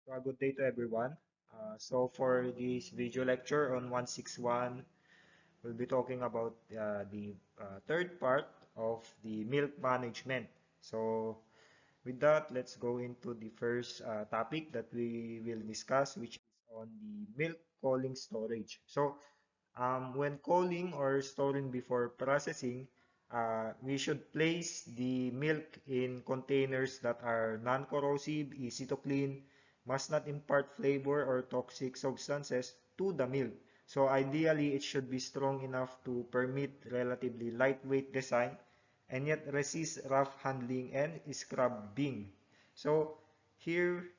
Good day to everyone. For this video lecture on 161, we'll be talking about the third part of the milk management. So with that, let's go into the first topic that we will discuss, which is on the milk cooling storage. When cooling or storing before processing, we should place the milk in containers that are non-corrosive, easy to clean, must not impart flavor or toxic substances to the milk. So ideally, it should be strong enough to permit relatively lightweight design and yet resist rough handling and scrubbing. So here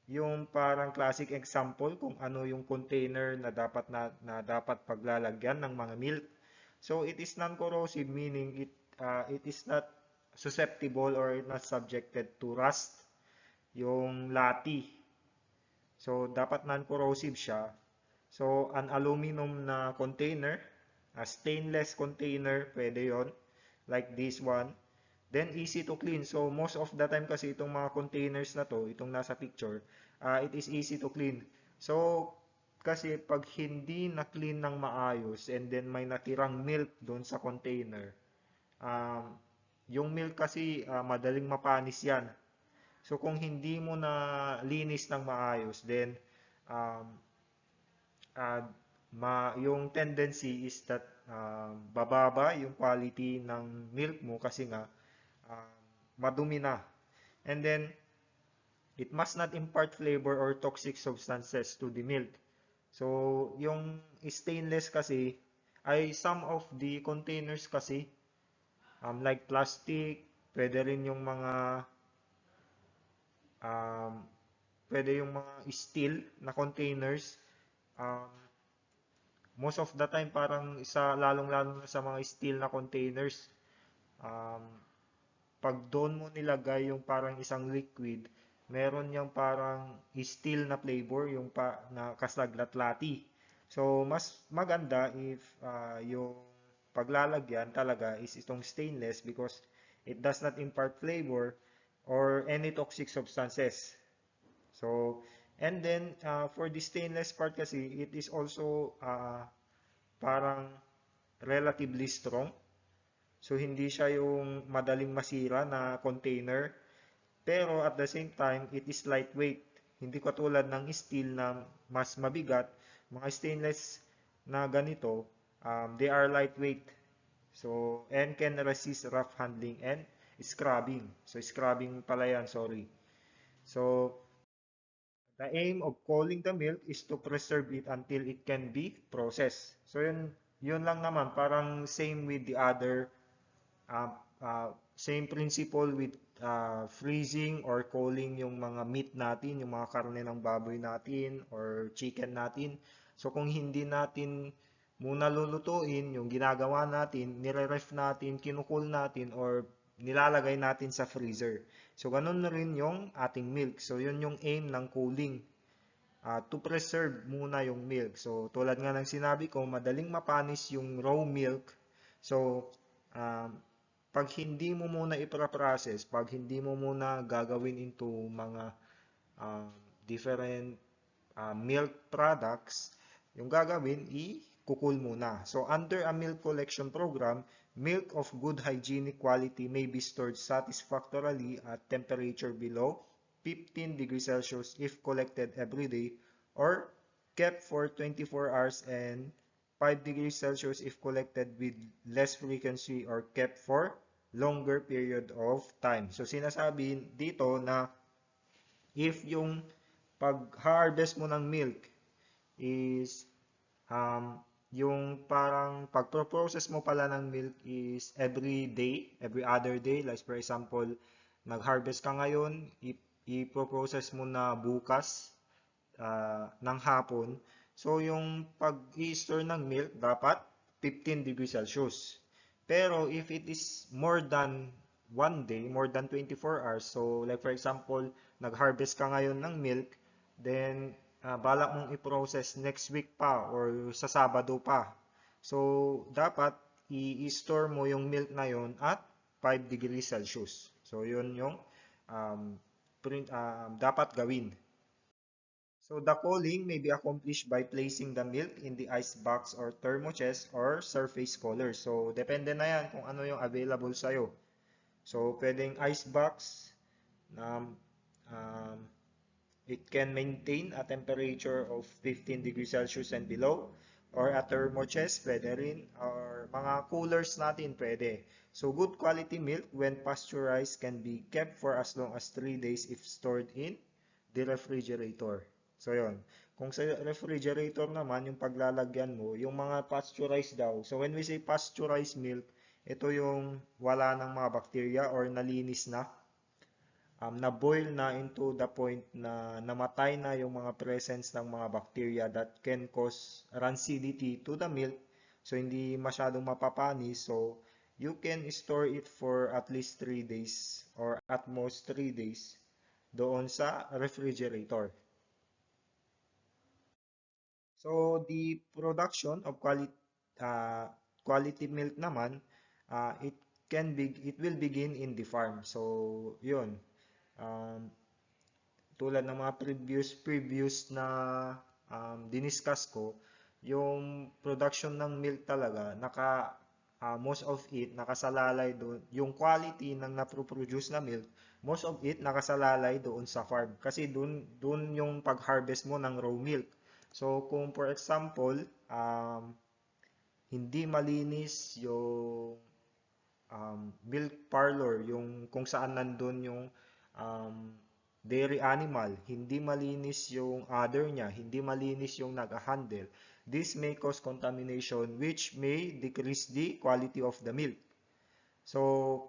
yung parang classic example kung ano yung container na dapat paglalagyan ng mga milk. So it is non-corrosive, meaning it is not susceptible or not subjected to rust yung lati. So dapat non-corrosive siya. So an aluminum na container, a stainless container, pwede yon, like this one. Then easy to clean. So most of the time kasi itong mga containers na to, itong nasa picture, it is easy to clean. So kasi pag hindi na clean ng maayos and then may natirang milk doon sa container, um, yung milk kasi madaling mapanis yan. So kung hindi mo na linis ng maayos, then um, uh, yung tendency is that bababa yung quality ng milk mo kasi nga um, madumi na. And then, it must not impart flavor or toxic substances to the milk. So, yung stainless kasi, ay some of the containers kasi, like plastic, pwede rin yung mga, um, pwede yung mga steel na containers. Um, Most of the time, parang lalong-lalo na sa mga steel na containers, um, pag doon mo nilagay yung parang isang liquid, meron yung parang steel na flavor, yung na kasaglatlati. So, mas maganda if yung paglalagyan talaga is itong stainless because it does not impart flavor or any toxic substances. So, and then for the stainless part kasi, it is also parang relatively strong. So, hindi siya yung madaling masira na container. Pero at the same time, it is lightweight. Hindi katulad ng steel na mas mabigat. Mga stainless na ganito, they are lightweight. So, and can resist rough handling and scrubbing. So, scrubbing pala yan, sorry. So, the aim of cooling the milk is to preserve it until it can be processed. So, yun lang naman. Parang same with the other uh, same principle with freezing or cooling yung mga meat natin, yung mga karne ng baboy natin or chicken natin. So kung hindi natin muna lulutuin, yung ginagawa natin, nire-ref natin, kinukul natin, or nilalagay natin sa freezer. So ganun na rin yung ating milk. So yun yung aim ng cooling. To preserve muna yung milk. So tulad nga ng sinabi ko, madaling mapanis yung raw milk. So um, pag hindi mo muna ipra-process, pag hindi mo muna gagawin into mga um, different milk products, yung gagawin, i-kukul muna. So, under a milk collection program, milk of good hygienic quality may be stored satisfactorily at temperature below 15 degrees Celsius if collected every day or kept for 24 hours and 5 degrees Celsius if collected with less frequency or kept for longer period of time. So sinasabi dito na if yung pag-harvest mo ng milk is yung parang pag-process mo pala ng milk is every day, every other day. Like for example, nag-harvest ka ngayon, i-process mo na bukas ng hapon. So, yung pag-i-store ng milk, dapat 15 degrees Celsius. Pero, if it is more than one day, more than 24 hours, so like for example, nag-harvest ka ngayon ng milk, then balak mong i-process next week pa or sa Sabado pa. So, dapat i-store mo yung milk na yon at 5 degrees Celsius. So, yun yung um, dapat gawin. So the cooling may be accomplished by placing the milk in the ice box or thermochest or surface cooler. So depende na yan kung ano yung available sa'yo. So pwedeng ice box na it can maintain a temperature of 15 degrees Celsius and below, or a thermochest, pwede rin, or mga coolers natin, pwede. So good quality milk when pasteurized can be kept for as long as 3 days if stored in the refrigerator. So yon. Kung sa refrigerator naman, yung paglalagyan mo, yung mga pasteurized daw. So when we say pasteurized milk, ito yung wala ng mga bacteria or nalinis na, na-boil na into the point na namatay na yung mga presence ng mga bacteria that can cause rancidity to the milk. So, hindi masyadong mapapanis. So, you can store it for at least 3 days or at most 3 days doon sa refrigerator. So, the production of quality milk naman, it will begin in the farm. So, yun. Um, Tulad ng mga previous na diniscuss ko, yung production ng milk talaga, most of it nakasalalay doon. Yung quality ng naproproduce na milk, most of it nakasalalay doon sa farm. Kasi doon yung pag-harvest mo ng raw milk. So, kung for example, hindi malinis yung milk parlor, yung kung saan nandun yung um, dairy animal, hindi malinis yung udder niya, hindi malinis yung nag-handle. This may cause contamination which may decrease the quality of the milk. So,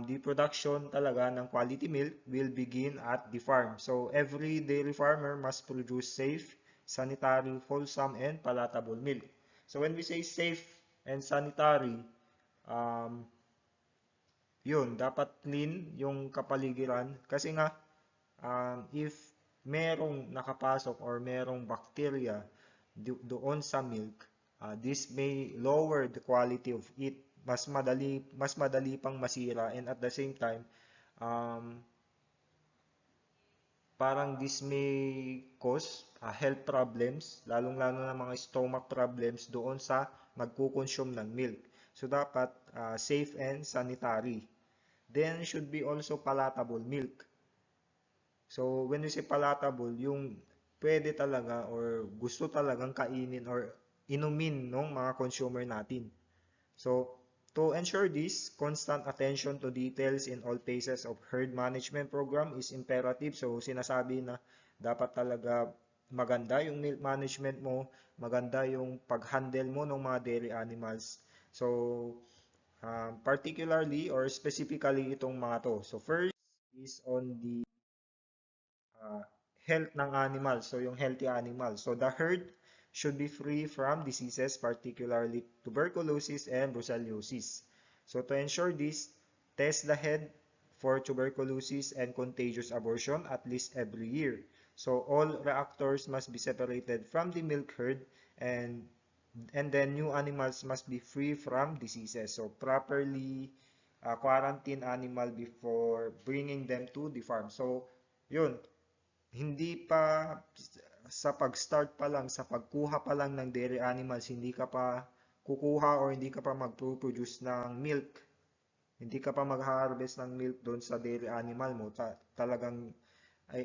the production talaga ng quality milk will begin at the farm. So, every dairy farmer must produce safe, sanitary, wholesome, and palatable milk. So, when we say safe and sanitary, um, yun, dapat clean yung kapaligiran. Kasi nga, if merong nakapasok or merong bacteria doon sa milk, this may lower the quality of it. Mas madali pang masira, and at the same time, um, parang this may cause health problems, lalong-lalo na mga stomach problems doon sa nagko-consume ng milk. So, dapat safe and sanitary. Then, should be also palatable milk. So, when we say palatable, yung pwede talaga or gusto talagang kainin or inumin ng mga consumer natin. So, to ensure this, constant attention to details in all phases of herd management program is imperative. So, sinasabi na dapat talaga maganda yung milk management mo, maganda yung pag-handle mo ng mga dairy animals. So, particularly or specifically itong mga to. So, first is on the uh, health ng animal. So, yung healthy animal. So, the herd should be free from diseases, particularly tuberculosis and brucellosis. So, to ensure this, test the head for tuberculosis and contagious abortion at least every year. So, all reactors must be separated from the milk herd, and then new animals must be free from diseases. So, properly quarantine animal before bringing them to the farm. So, yun, hindi pa sa pag-start pa lang, sa pagkuha pa lang ng dairy animals, hindi ka pa kukuha or hindi ka pa mag-produce ng milk. Hindi ka pa mag-harvest ng milk doon sa dairy animal mo. Talagang,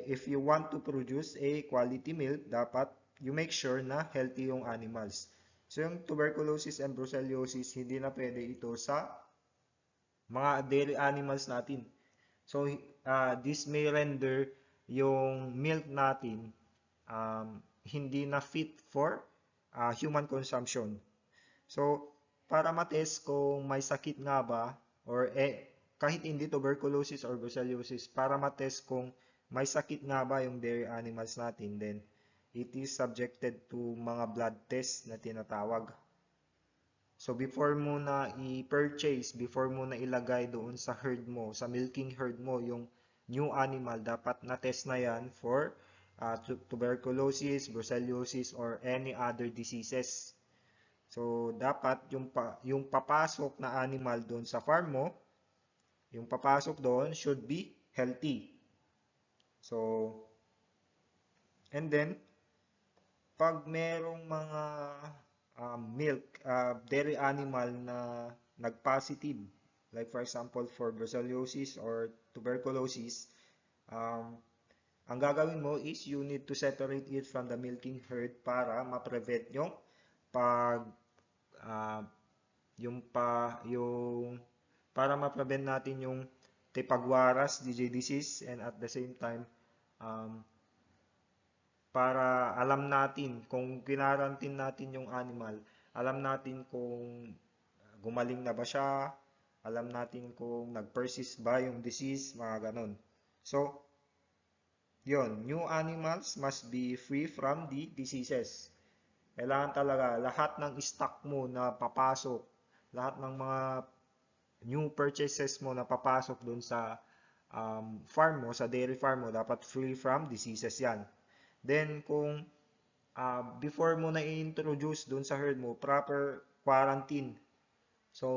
if you want to produce a quality milk, dapat you make sure na healthy yung animals. So, yung tuberculosis and brucellosis, hindi na pwede ito sa mga dairy animals natin. So, this may render yung milk natin hindi na fit for human consumption. So, para matest kung may sakit nga ba, or kahit hindi tuberculosis or brucellosis, para matest kung may sakit nga ba yung dairy animals natin, then it is subjected to mga blood test na tinatawag. So, before mo na i-purchase, before mo na ilagay doon sa herd mo, sa milking herd mo, yung new animal, dapat na-test na yan for tuberculosis, brucellosis, or any other diseases. So, dapat yung papasok na animal doon sa farm mo, yung papasok doon should be healthy. So, And then, pag merong mga milk, dairy animal na nag-positive, like for example for brucellosis or tuberculosis, um, ang gagawin mo is you need to separate it from the milking herd para ma-prevent yung pag ah, yung para ma-prevent natin yung Tepagwaras DJ disease, and at the same time um, para alam natin kung kinarantin natin yung animal, alam natin kung gumaling na ba siya, alam natin kung nag-persist ba yung disease, mga ganon. So, yun, new animals must be free from the diseases. Kailangan talaga lahat ng stock mo na papasok, lahat ng mga new purchases mo na papasok dun sa farm mo, sa dairy farm mo, dapat free from diseases yan. Then, kung before mo na i-introduce dun sa herd mo, proper quarantine. So,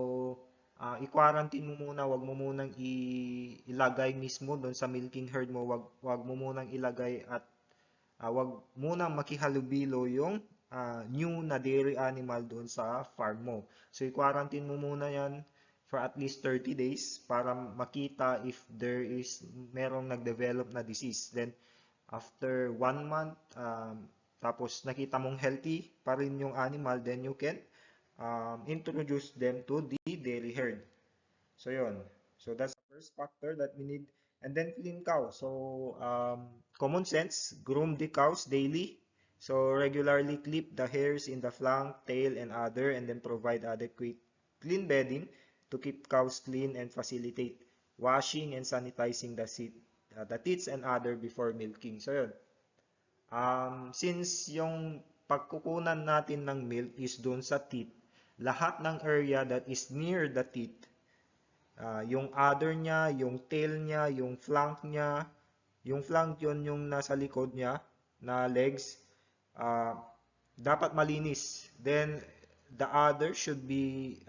i-quarantine mo muna, wag mo munang ilagay mismo dun sa milking herd mo, wag mo munang ilagay at wag munang makihalubilo yung new na dairy animal doon sa farm mo. So, i-quarantine mo muna yan for at least 30 days para makita if there is merong nag-develop na disease. Then, after 1 month, tapos nakita mong healthy pa rin yung animal, then you can introduce them to the dairy herd. So, yun. So, that's the first factor that we need. And then, clean cow. So, common sense, groom the cows daily. So, regularly clip the hairs in the flank, tail, and other, and then provide adequate clean bedding to keep cows clean and facilitate washing and sanitizing the teats and other before milking. So, yun. Since yung pagkukunan natin ng milk is doon sa teat, lahat ng area that is near the teat, yung udder niya, yung tail niya, yung flank niya, yung flank yun yung nasa likod niya na legs, dapat malinis. Then, the udder should be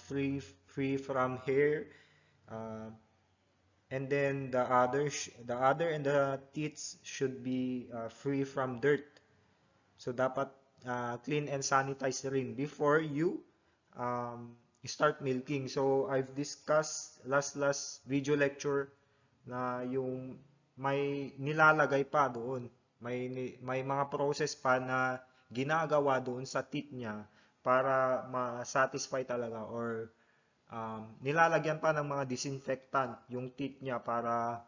free from hair. And then the udder and the teats should be free from dirt. So dapat clean and sanitize rin before you start milking. So I've discussed last video lecture na yung may nilalagay pa doon. May mga process pa na ginagawa doon sa teat niya para ma-satisfy talaga, or nilalagyan pa ng mga disinfectant yung teat niya para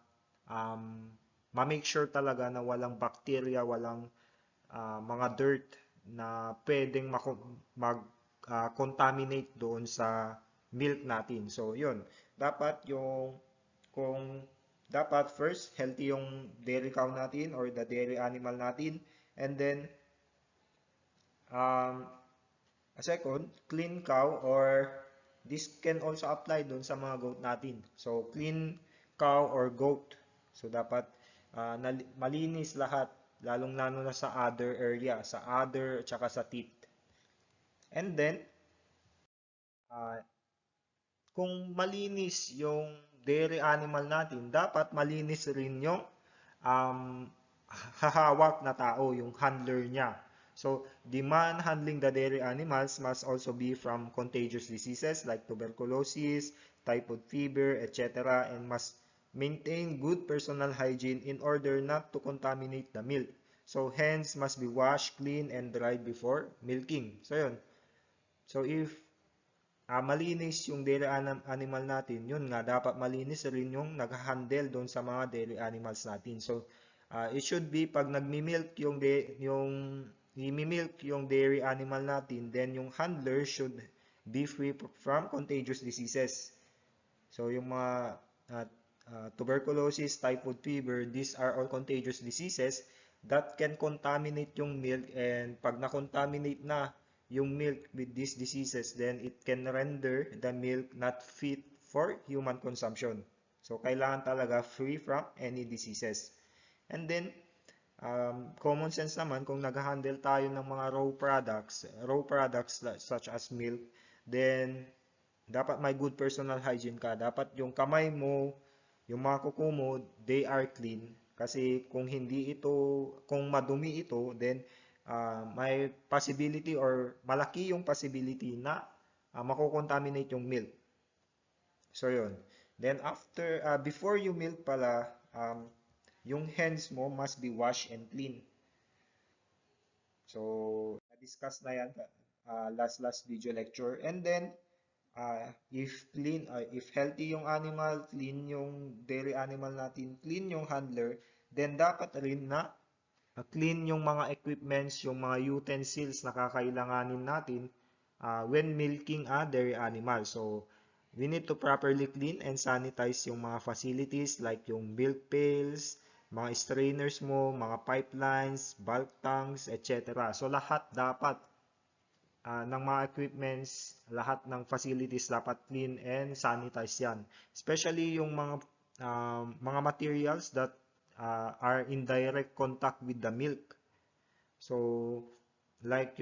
ma-make sure talaga na walang bacteria, walang mga dirt na pwedeng mag-contaminate doon sa milk natin. So, yun. Dapat dapat first, healthy yung dairy cow natin or the dairy animal natin. And then, second, clean cow, or this can also apply doon sa mga goat natin. So, clean cow or goat. So, dapat malinis lahat, lalong-lalo na sa other area, sa other at saka sa teat. And then, kung malinis yung dairy animal natin, dapat malinis rin yung hahawak na tao, yung handler niya. So, the man handling the dairy animals must also be from contagious diseases like tuberculosis, typhoid fever, etc. and must maintain good personal hygiene in order not to contaminate the milk. So, hens must be washed, clean, and dried before milking. So, yun. So, if malinis yung dairy animal natin, yun nga, dapat malinis rin yung nag-handle doon sa mga dairy animals natin. So, it should be pag nagmi-milk yung dairy animal natin, then yung handler should be free from contagious diseases. So, yung mga tuberculosis, typhoid fever, these are all contagious diseases that can contaminate yung milk, and pag na-contaminate na yung milk with these diseases, then it can render the milk not fit for human consumption. So, kailangan talaga free from any diseases. And then, common sense naman, kung nag-handle tayo ng mga raw products such as milk, then dapat may good personal hygiene ka. Dapat yung kamay mo, yung mga kuko mo, they are clean. Kasi kung madumi ito, then may possibility or malaki yung possibility na makokontaminate yung milk. So yun. Then before you milk pala, yung hands mo must be washed and clean. So, na-discuss na yan last video lecture. And then, if healthy yung animal, clean yung dairy animal natin, clean yung handler, then dapat rin na clean yung mga equipments, yung mga utensils na kakailanganin natin when milking a dairy animal. So, we need to properly clean and sanitize yung mga facilities like yung milk pails, mga strainers mo, mga pipelines, bulk tanks, etc. So, lahat dapat ng mga equipments, lahat ng facilities dapat clean and sanitize yan. Especially yung mga materials that are in direct contact with the milk. So, like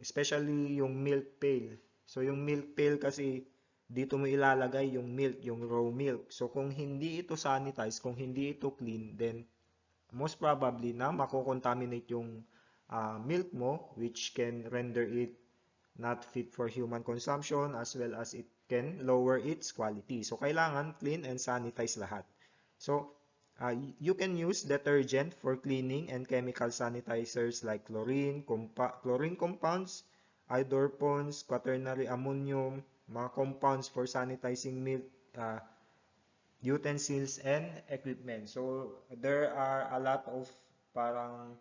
especially yung milk pail. So, yung milk pail kasi, dito mo ilalagay yung milk, yung raw milk. So, kung hindi ito sanitize, kung hindi ito clean, then most probably na mako-contaminate yung milk mo, which can render it not fit for human consumption, as well as it can lower its quality. So, kailangan clean and sanitize lahat. So, you can use detergent for cleaning and chemical sanitizers like chlorine compounds, idorpons, quaternary ammonium, mga compounds for sanitizing milk, utensils, and equipment. So, there are a lot of parang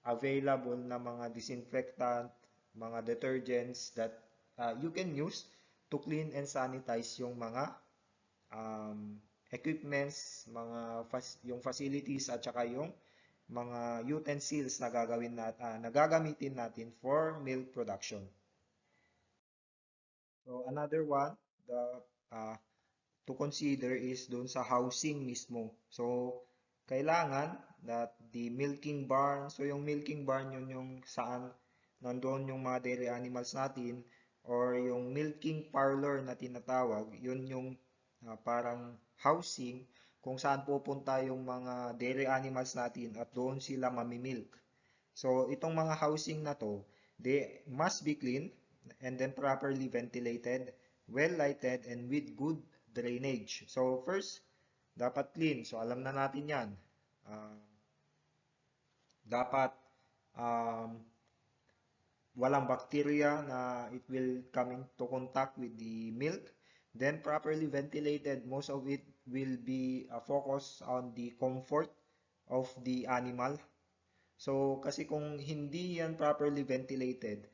available na mga disinfectant, mga detergents that you can use to clean and sanitize yung mga equipments, yung facilities at saka yung mga utensils na gagamitin natin for milk production. So another one to consider is doon sa housing mismo. So kailangan that the milking barn, so yung milking barn yun yung saan nandoon yung mga dairy animals natin, or yung milking parlor na tinatawag, yun yung parang housing kung saan pupunta yung mga dairy animals natin at doon sila mamimilk. So itong mga housing na to, they must be clean and then properly ventilated, well lighted, and with good drainage. So first, dapat clean. So alam na natin yan. Dapat walang bacteria na it will come into contact with the milk. Then properly ventilated. Most of it will be focused on the comfort of the animal. So kasi kung hindi yan properly ventilated,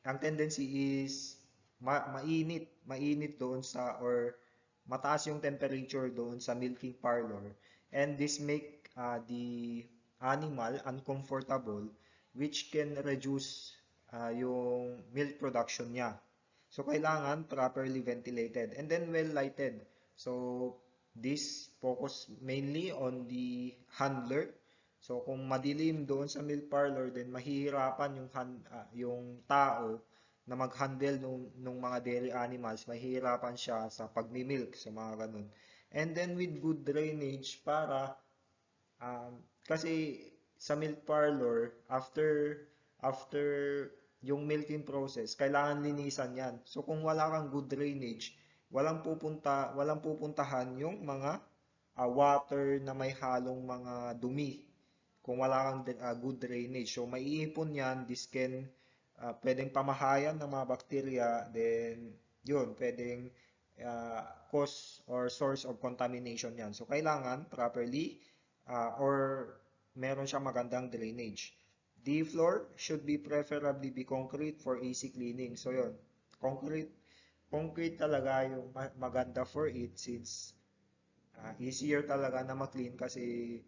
ang tendency is mainit doon or mataas yung temperature doon sa milking parlor, and this make the animal uncomfortable, which can reduce yung milk production niya. So kailangan properly ventilated and then well lighted. So this focus mainly on the handler. So kung madilim doon sa milk parlor, then mahihirapan yung tao na mag-handle nung mga dairy animals, mahihirapan siya sa pagmi-milk, sa mga ganun. And then with good drainage kasi sa milk parlor, after yung milking process, kailangan linisan yan. So kung wala kang good drainage, walang pupuntahan yung mga water na may halong mga dumi. Kung wala kang good drainage, so maiipon yan. This can pwedeng pamahayan ng mga bacteria, then yun, pwedeng cause or source of contamination yan. So kailangan properly or meron siyang magandang drainage. The floor should be preferably be concrete for easy cleaning. So yun, concrete talaga yung maganda for it, since easier talaga na ma-clean. Kasi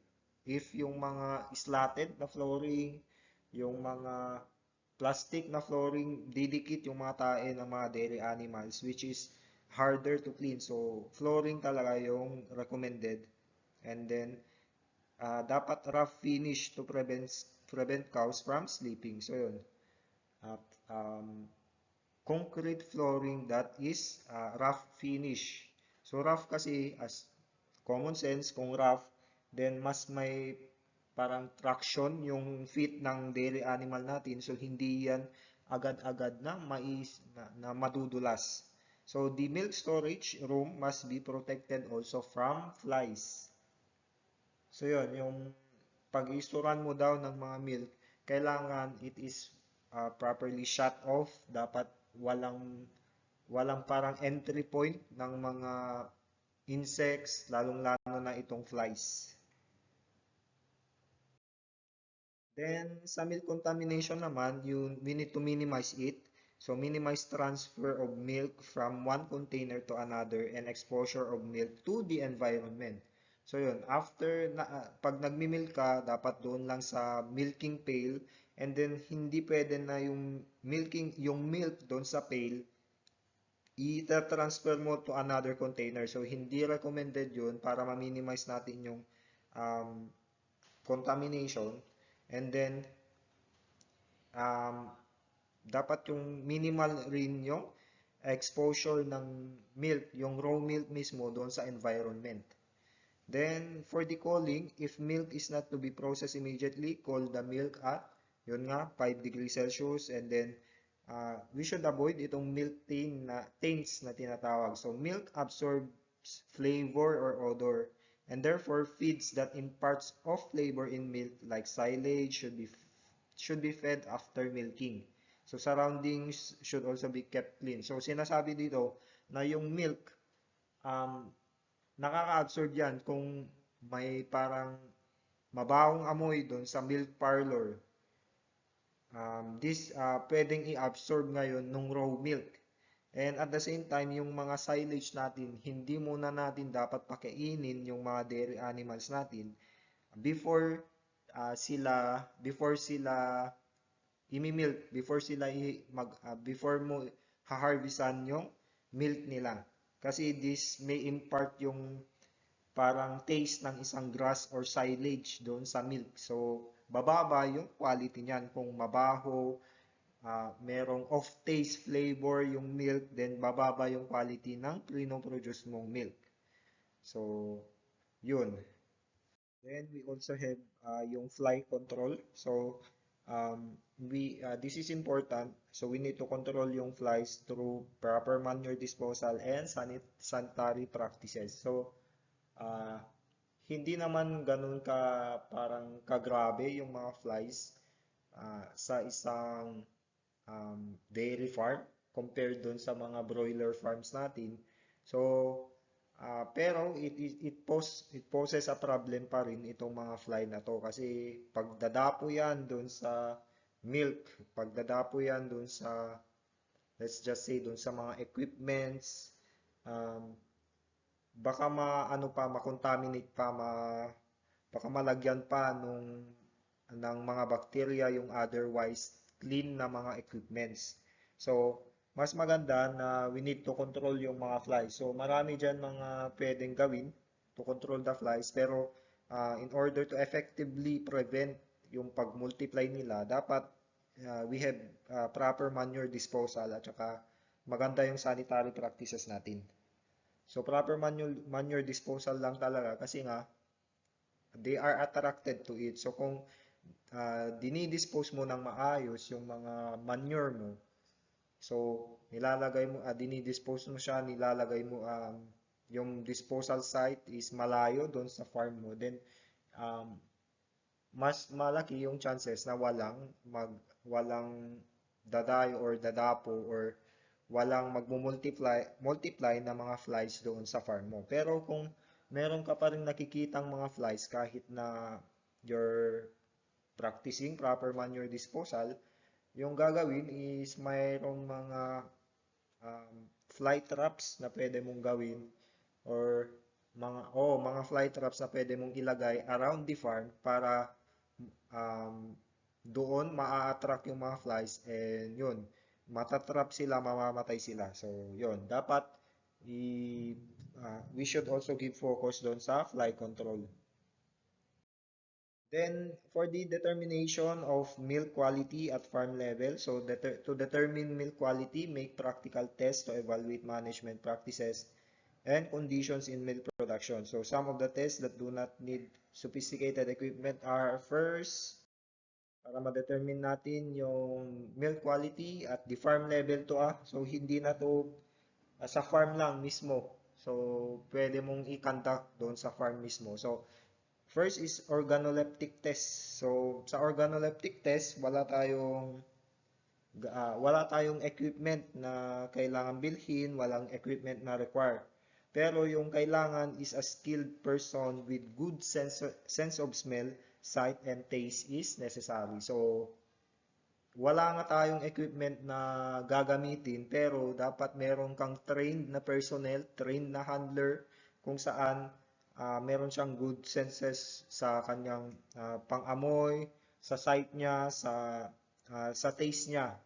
if yung mga slatted na flooring, yung mga plastic na flooring, didikit yung mga tae ng mga dairy animals, which is harder to clean. So flooring talaga yung recommended. And then dapat rough finish to prevent cows from sleeping. So yun, concrete flooring that is rough finish. So rough kasi, as common sense, kung rough, then mas may parang traction yung feet ng dairy animal natin. So, hindi yan agad-agad na na madudulas. So, the milk storage room must be protected also from flies. So, yun, yung pag-istoran mo daw ng mga milk, kailangan it is properly shut off. Dapat walang parang entry point ng mga insects, lalong-lalo na itong flies. Then, sa milk contamination naman, we need to minimize it. So, minimize transfer of milk from one container to another and exposure of milk to the environment. So, yun. After, pag nagmi-milk ka, dapat doon lang sa milking pail. And then, hindi pwede na yung milk doon sa pail, i-transfer mo to another container. So, hindi recommended yun para ma-minimize natin yung um, contamination. And then, um, dapat yung minimal rin yung exposure ng milk, yung raw milk mismo doon sa environment. Then, for the cooling, if milk is not to be processed immediately, cool the milk at, yun nga, 5 degrees Celsius. And then, we should avoid itong milk taints na tinatawag. So, milk absorbs flavor or odor and therefore feeds that imparts of flavor in milk like silage should be fed after milking. So, surroundings should also be kept clean. So, sinasabi dito na yung milk, nakaka-absorb yan kung may parang mabahong amoy doon sa milk parlor. Pwedeng i-absorb ngayon nung raw milk. And at the same time, yung mga silage natin, hindi muna natin dapat pakainin yung mga dairy animals natin before sila imi-milk, before mo ha-harvestan yung milk nila. Kasi this may impart yung parang taste ng isang grass or silage doon sa milk. So, bababa yung quality niyan. Kung mabaho, merong off-taste flavor yung milk, then bababa yung quality ng pinoproduce mong milk. So, yun. Then, we also have yung fly control. So, this is important. So, we need to control yung flies through proper manure disposal and sanitary practices. So, hindi naman ganun parang kagrabe yung mga flies sa isang dairy farm compared dun sa mga broiler farms natin. So, pero it poses a problem pa rin itong mga fly na to kasi pagdadapo yan dun sa milk, pagdadapo yan dun sa, let's just say, dun sa mga equipments, um, baka makontaminate pa, baka malagyan pa ng mga bacteria yung otherwise clean na mga equipments. So, mas maganda na we need to control yung mga flies. So, marami dyan mga pwedeng gawin to control the flies. Pero, in order to effectively prevent yung pag-multiply nila, dapat we have proper manure disposal at saka maganda yung sanitary practices natin. So, proper manure disposal lang talaga kasi nga, they are attracted to it. So, kung dinidispose mo ng maayos yung mga manure mo, so, dinidispose mo siya, nilalagay mo, yung disposal site is malayo doon sa farm mo, then, mas malaki yung chances na walang dadayo or dadapo or walang multiply na mga flies doon sa farm mo. Pero kung meron ka pa rin nakikitang mga flies kahit na you're practicing proper manure disposal, yung gagawin is mayroong mga fly traps na pwede mong gawin or mga fly traps na pwede mong ilagay around the farm para doon maa-attract yung mga flies and yun, matatrap sila, mamamatay sila. So, yun. Dapat we should also give focus doon sa fly control. Then, for the determination of milk quality at farm level, so to determine milk quality, make practical tests to evaluate management practices and conditions in milk production. So some of the tests that do not need sophisticated equipment are: first, para ma-determine natin yung milk quality at the farm level to So hindi na to sa farm lang mismo. So pwede mong i-conduct doon sa farm mismo. So first is organoleptic test. So sa organoleptic test, wala tayong equipment na kailangan bilhin, walang equipment na require. Pero yung kailangan is a skilled person with good sense of smell, sight, and taste is necessary. So, wala nga tayong equipment na gagamitin, pero dapat meron kang trained na personnel, trained na handler, kung saan meron siyang good senses sa kanyang pang-amoy, sa sight niya, sa taste niya.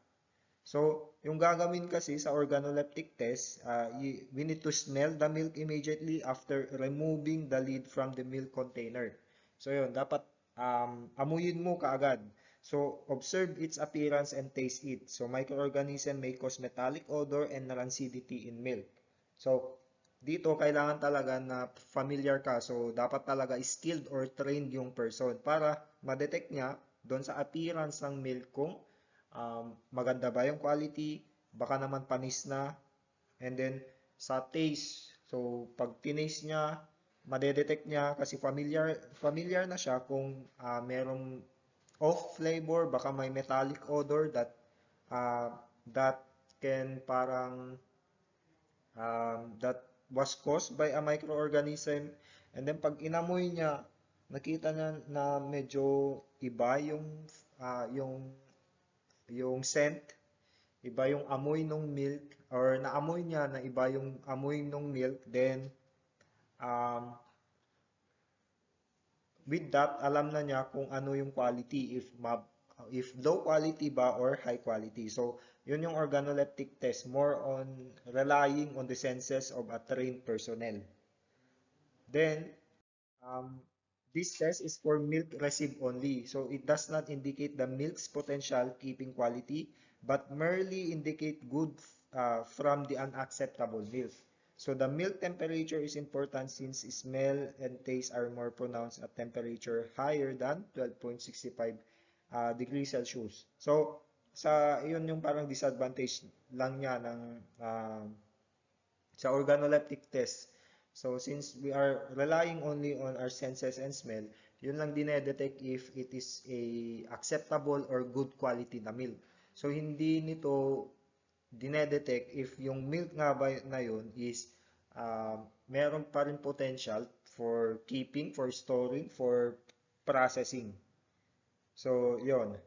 So, yung gagawin kasi sa organoleptic test, we need to smell the milk immediately after removing the lid from the milk container. So, yun, dapat amuyin mo kaagad. So, observe its appearance and taste it. So, microorganism may cause metallic odor and rancidity in milk. So, dito kailangan talaga na familiar ka. So, dapat talaga skilled or trained yung person para ma-detect niya doon sa appearance ng milk kung maganda ba yung quality, baka naman panis na, and then sa taste, so pag tinaste niya, madedetect niya kasi familiar na siya kung merong off flavor, baka may metallic odor that can parang that was caused by a microorganism, and then pag inamoy niya, nakita niya na medyo iba yung scent, iba yung amoy ng milk, or naamoy niya na iba yung amoy ng milk, then um, with that, alam na niya kung ano yung quality, if low quality ba or high quality. So, yun yung organoleptic test, more on relying on the senses of a trained personnel. Then, um, this test is for milk receipt only. So it does not indicate the milk's potential keeping quality, but merely indicate good from the unacceptable milk. So the milk temperature is important since smell and taste are more pronounced at temperature higher than 12.65 degrees Celsius. So yun yung parang disadvantage lang niya ng sa organoleptic test. So, since we are relying only on our senses and smell, yun lang dinedetect if it is a acceptable or good quality na milk. So, hindi nito dinedetect if yung milk nga ba na yun is meron pa rin potential for keeping, for storing, for processing. So, yon.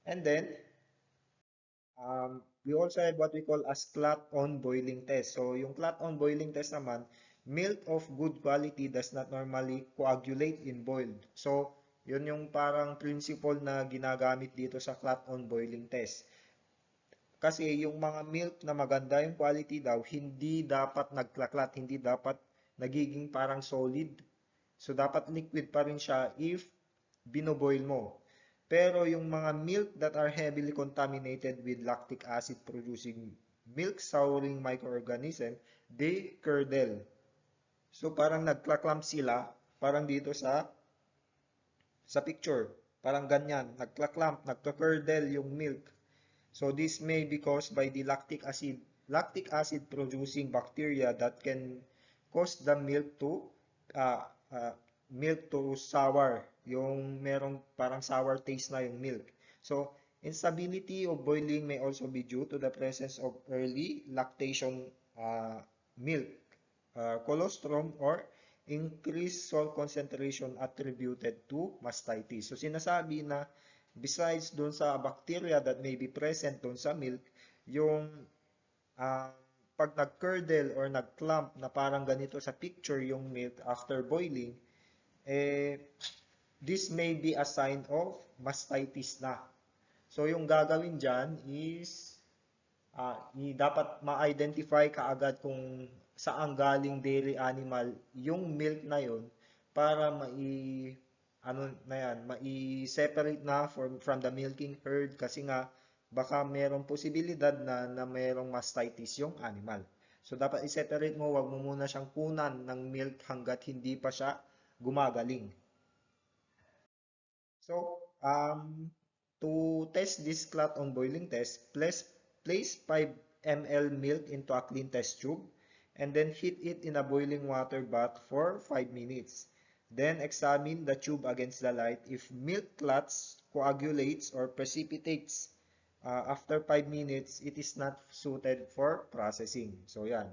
And then, we also have what we call as clot-on boiling test. So, yung clot-on boiling test naman, milk of good quality does not normally coagulate in boiled. So, yun yung parang principle na ginagamit dito sa clot-on boiling test. Kasi yung mga milk na maganda yung quality daw, hindi dapat nagkaklat, hindi dapat nagiging parang solid. So, dapat liquid pa rin siya if binoboil mo. Pero yung mga milk that are heavily contaminated with lactic acid producing milk souring microorganism, they curdle. So parang nagkla-clump sila, parang dito sa picture. Parang ganyan, nagkla-clump, nagka-curdle yung milk. So this may be caused by the lactic acid producing bacteria that can cause the uh, milk to sour, yung merong parang sour taste na yung milk. So, instability of boiling may also be due to the presence of early lactation milk, colostrum, or increased salt concentration attributed to mastitis. So, sinasabi na besides doon sa bacteria that may be present doon sa milk, yung uh, pag nag-curdle or nag-clump na parang ganito sa picture yung milk after boiling, this may be a sign of mastitis na. So, yung gagawin dyan is dapat ma-identify kaagad kung saan galing dairy animal yung milk na yun para mai-separate na from the milking herd kasi nga baka merong posibilidad na merong mastitis yung animal. So, dapat i-separate mo, wag mo muna siyang kunan ng milk hanggat hindi pa siya gumagaling. So, to test this clot on boiling test, place 5 ml milk into a clean test tube and then heat it in a boiling water bath for 5 minutes. Then examine the tube against the light. If milk clots, coagulates, or precipitates after 5 minutes, it is not suited for processing. So, yan.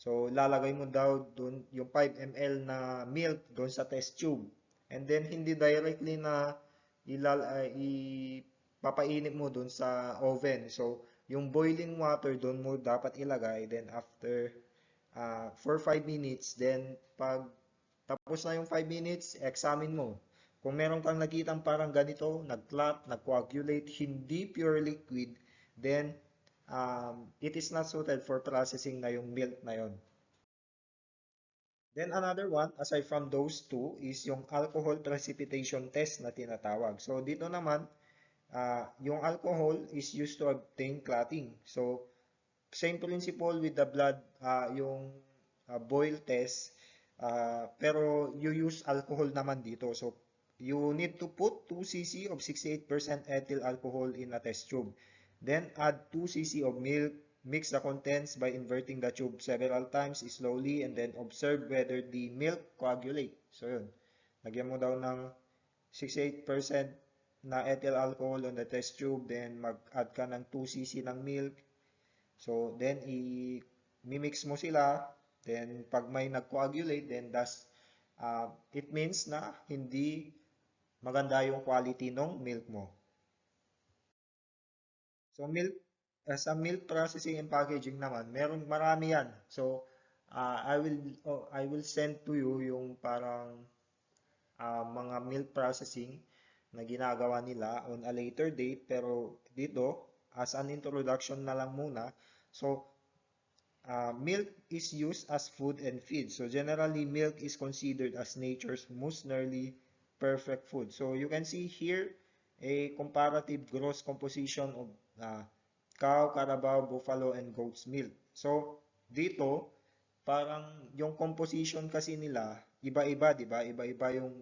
So, lalagay mo daw dun yung 5 ml na milk doon sa test tube. And then, hindi directly na ipapainit mo dun sa oven. So, yung boiling water doon mo dapat ilagay. Then, after, for 5 minutes, then, pag tapos na yung 5 minutes, examine mo. Kung meron kang nakitang parang ganito, nag-clot, nag-coagulate, hindi pure liquid, then, it is not suited for processing na yung milk na yon. Then another one, aside from those two, is yung alcohol precipitation test na tinatawag. So dito naman, yung alcohol is used to obtain clotting. So same principle with the blood, yung boil test, pero you use alcohol naman dito. So you need to put 2 cc of 68% ethyl alcohol in a test tube. Then add 2 cc of milk. Mix the contents by inverting the tube several times slowly and then observe whether the milk coagulate. So yun, lagyan mo daw ng 68% na ethyl alcohol on the test tube, then mag-add ka ng 2 cc ng milk. So then i-mix mo sila, then pag may nag-coagulate, then it means na hindi maganda yung quality ng milk mo. So sa milk processing and packaging naman, marami yan. So I will send to you yung parang mga milk processing na ginagawa nila on a later date, pero dito as an introduction na lang muna. So milk is used as food and feed. So generally milk is considered as nature's most nearly perfect food. So you can see here a comparative gross composition of cow, carabao, buffalo, and goat's milk. So, dito, parang yung composition kasi nila, iba-iba, di ba? Iba-iba yung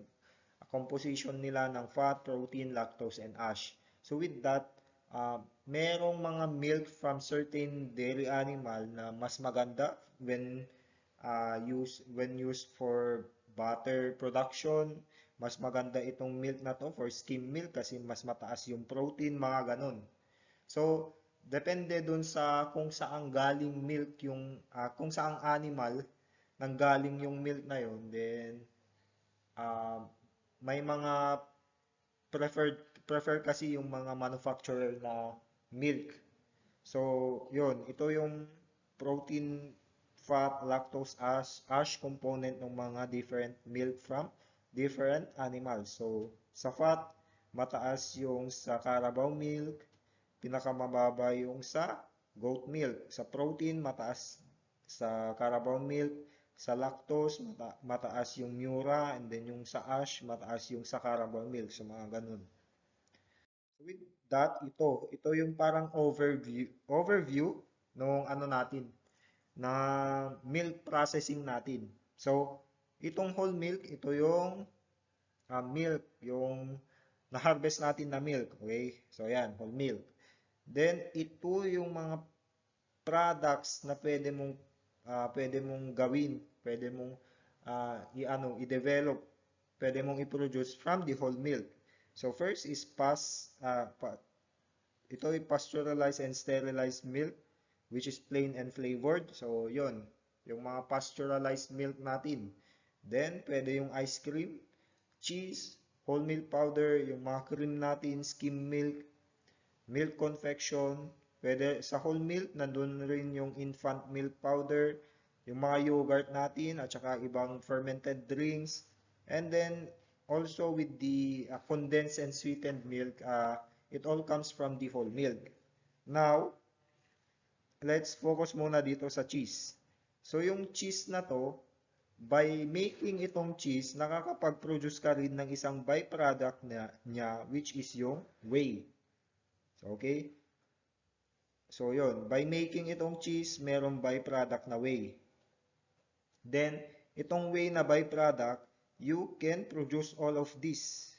composition nila ng fat, protein, lactose, and ash. So, with that, merong mga milk from certain dairy animal na mas maganda when used for butter production. Mas maganda itong milk na to for skim milk kasi mas mataas yung protein, mga ganon. So, depende dun sa kung saan galing milk yung, kung saang animal nanggaling yung milk na yun, then, may mga prefer kasi yung mga manufacturer na milk. So, yun, ito yung protein, fat, lactose, ash component ng mga different milk from different animals. So, sa fat, mataas yung sa Carabao milk, pinakamababa yung sa goat milk. Sa protein, mataas sa Carabao milk. Sa lactose, mataas yung Mura. And then yung sa ash, mataas yung sa Carabao milk. So mga ganun. So with that, ito yung parang overview nung ano natin, na milk processing natin. So, itong whole milk, ito yung milk, yung na-harvest natin na milk. Okay? So, yan, whole milk. Then, ito yung mga products na pwede mong gawin, pwede mong i-develop, pwede mong i-produce from the whole milk. So, first is ito ay pasteurized and sterilized milk, which is plain and flavored. So, yon yung mga pasteurized milk natin. Then, pwede yung ice cream, cheese, whole milk powder, yung mga cream natin, skim milk, milk confection, pwede sa whole milk, nandun rin yung infant milk powder, yung mga yogurt natin, at saka ibang fermented drinks. And then, also with the condensed and sweetened milk, it all comes from the whole milk. Now, let's focus muna dito sa cheese. So, yung cheese na to, by making itong cheese, nakakapag-produce ka rin ng isang byproduct niya, which is yung whey. Okay? So yun, by making itong cheese, merong byproduct na whey. Then, itong whey na byproduct, you can produce all of this.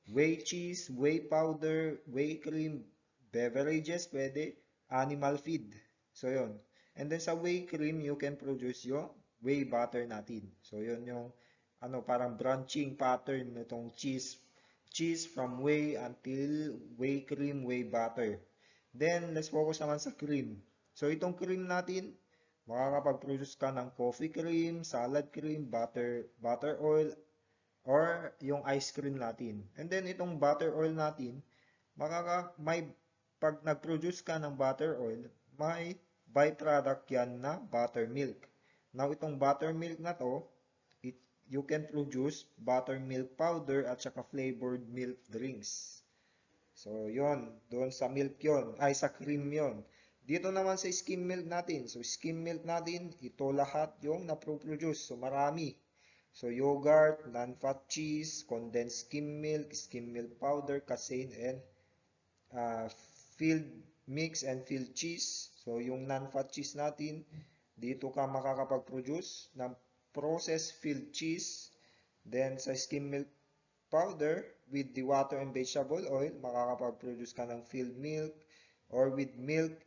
Whey cheese, whey powder, whey cream, beverages, pwede, animal feed. So yun. And then sa whey cream, you can produce yung whey butter natin. So yun yung parang branching pattern nitong cheese. Cheese from whey until whey cream, whey butter. Then, let's focus naman sa cream. So itong cream natin, makakapag-produce ka ng coffee cream, salad cream, butter oil, or yung ice cream natin. And then itong butter oil natin, pag nag-produce ka ng butter oil, may byproduct yan na buttermilk. Now itong buttermilk na to, you can produce buttermilk powder at saka flavored milk drinks. So yon, doon sa milk yon, ay sa cream yon. Dito naman sa skim milk natin. So skim milk natin, ito lahat yung na-produce. So marami. So yogurt, non-fat cheese, condensed skim milk powder, casein, and filled mix and filled cheese. So yung non-fat cheese natin, dito ka makakapag-produce ng processed filled cheese. Then sa skim milk powder, with the water and vegetable oil, makakapag-produce ka ng filled milk, or with milk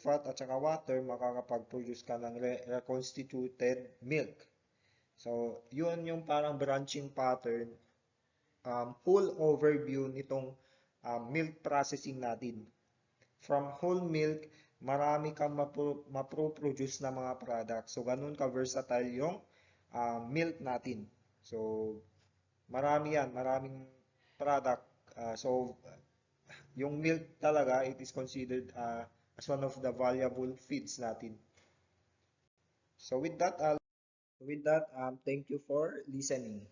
fat at saka water, makakapag-produce ka ng reconstituted milk. So, yun yung parang branching pattern, full overview nitong milk processing natin. From whole milk, marami kang maproproduce na mga products. So, ganun ka-versatile yung milk natin. So, maraming product. Yung milk talaga, it is considered as one of the valuable feeds natin. So with that, thank you for listening.